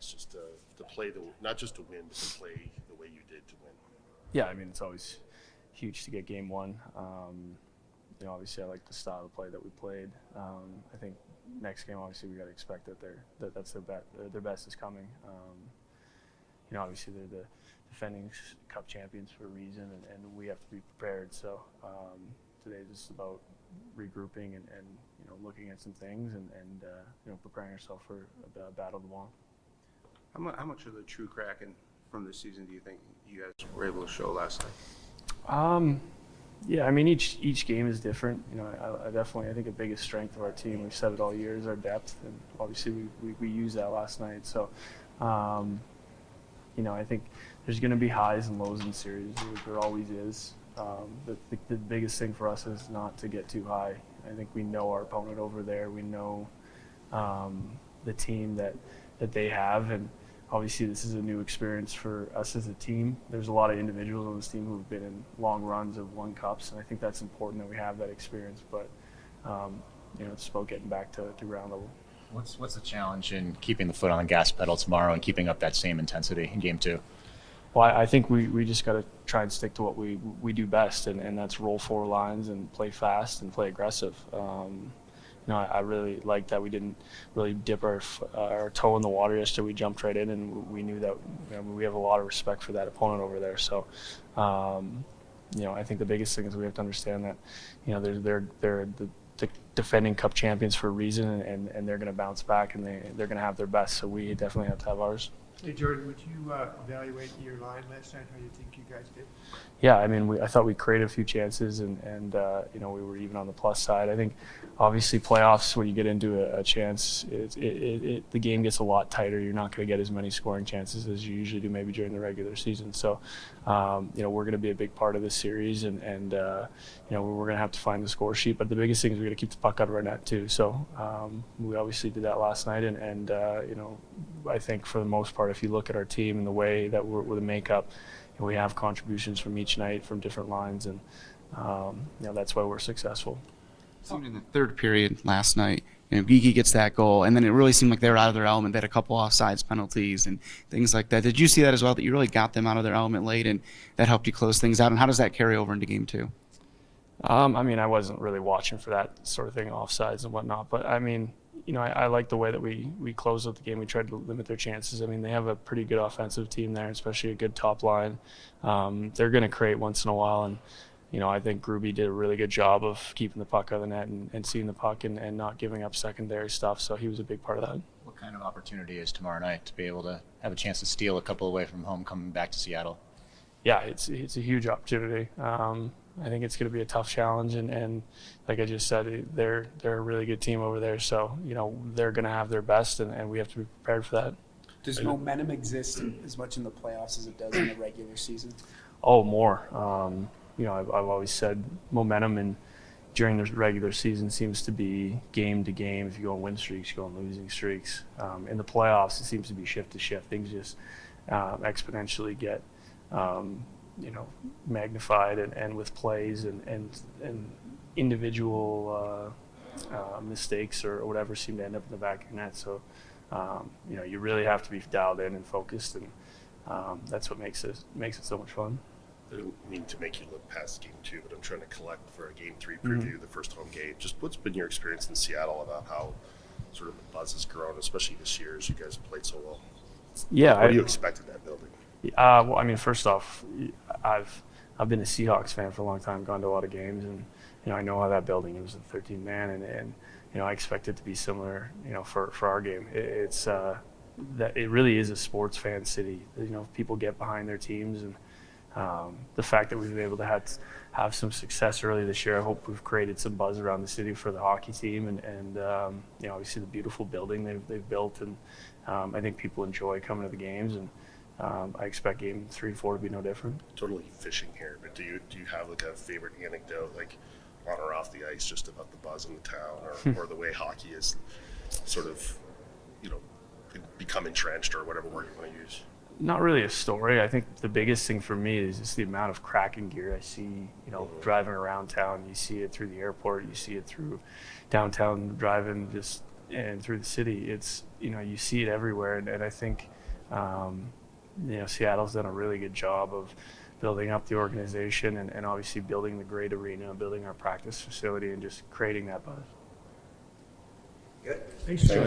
guess, just to play not just to win, but to play the way you did to win. Yeah, I mean, it's always huge to get game one. Obviously I like the style of play that we played. I think next game, obviously, we got to expect that that's their best is coming. Obviously they're the defending cup champions for a reason, and we have to be prepared. So today is just about regrouping and looking at some things and preparing ourselves for a battle tomorrow. How much of the true Kraken from this season do you think you guys were able to show last night? Yeah, I mean, each game is different. I think the biggest strength of our team, we've said it all year, is our depth, and obviously we used that last night. So, I think there's going to be highs and lows in the series. There always is. The biggest thing for us is not to get too high. I think we know our opponent over there. We know the team that they have, and obviously this is a new experience for us as a team. There's a lot of individuals on this team who've been in long runs of won cups, and I think that's important that we have that experience. But it's about getting back to ground level. What's the challenge in keeping the foot on the gas pedal tomorrow and keeping up that same intensity in game two? Well, I think we just got to try and stick to what we do best, and that's roll four lines and play fast and play aggressive. I really like that we didn't really dip our toe in the water yesterday. We jumped right in, and we knew that we have a lot of respect for that opponent over there. So, I think the biggest thing is we have to understand that, they're the defending cup champions for a reason, and they're going to bounce back, and they're going to have their best. So we definitely have to have ours. Hey, Jordan, would you evaluate your line last night, how you think you guys did? Yeah, I mean, I thought we created a few chances, and we were even on the plus side. I think, obviously, playoffs, when you get into a chance, the game gets a lot tighter. You're not going to get as many scoring chances as you usually do maybe during the regular season. So, we're going to be a big part of this series, and we're going to have to find the score sheet. But the biggest thing is we're going to keep the puck out of our net, too. So we obviously did that last night, and I think for the most part, if you look at our team and the way that we're the makeup, we have contributions from each night from different lines, and that's why we're successful. It seemed in the third period last night, Geeky gets that goal, and then it really seemed like they were out of their element. They had a couple offsides penalties and things like that. Did you see that as well, that you really got them out of their element late, and that helped you close things out? And how does that carry over into game two? I wasn't really watching for that sort of thing, offsides and whatnot, but I like the way that we closed out the game. We tried to limit their chances. They have a pretty good offensive team there, especially a good top line. They're going to create once in a while, and I think Gruby did a really good job of keeping the puck out of the net and seeing the puck and not giving up secondary stuff, so he was a big part of that. What kind of opportunity is tomorrow night to be able to have a chance to steal a couple away from home coming back to Seattle? Yeah, it's a huge opportunity. I think it's going to be a tough challenge, and like I just said, they're a really good team over there. So they're going to have their best, and we have to be prepared for that. Does momentum exist as much in the playoffs as it does in the regular season? Oh, more. I've always said momentum during the regular season seems to be game to game. If you go on win streaks, you go on losing streaks. In the playoffs, it seems to be shift to shift. Things just exponentially get magnified, and with plays and individual mistakes or whatever seem to end up in the back of your net. So, you really have to be dialed in and focused, and that's what makes it so much fun. I don't mean to make you look past game two, but I'm trying to collect for a game three preview, the first home game. Just what's been your experience in Seattle about how sort of the buzz has grown, especially this year as you guys played so well? Yeah. What do you expect in that building? First off, I've been a Seahawks fan for a long time, gone to a lot of games, and I know how that building is, a 13-man, and I expect it to be similar, for our game. It's that it really is a sports fan city. People get behind their teams, and the fact that we've been able to have some success early this year, I hope we've created some buzz around the city for the hockey team, and obviously the beautiful building they've built, and I think people enjoy coming to the games, and I expect game 3, 4 to be no different. Totally fishing here, but do you have like a favorite anecdote, like on or off the ice, just about the buzz in the town, or the way hockey is sort of, become entrenched, or whatever word you want to use? Not really a story. I think the biggest thing for me is just the amount of Kraken gear I see, driving around town. You see it through the airport, you see it through downtown driving. and through the city. It's, you see it everywhere, and I think Seattle's done a really good job of building up the organization and obviously building the great arena, building our practice facility, and just creating that buzz. Thanks, Jim.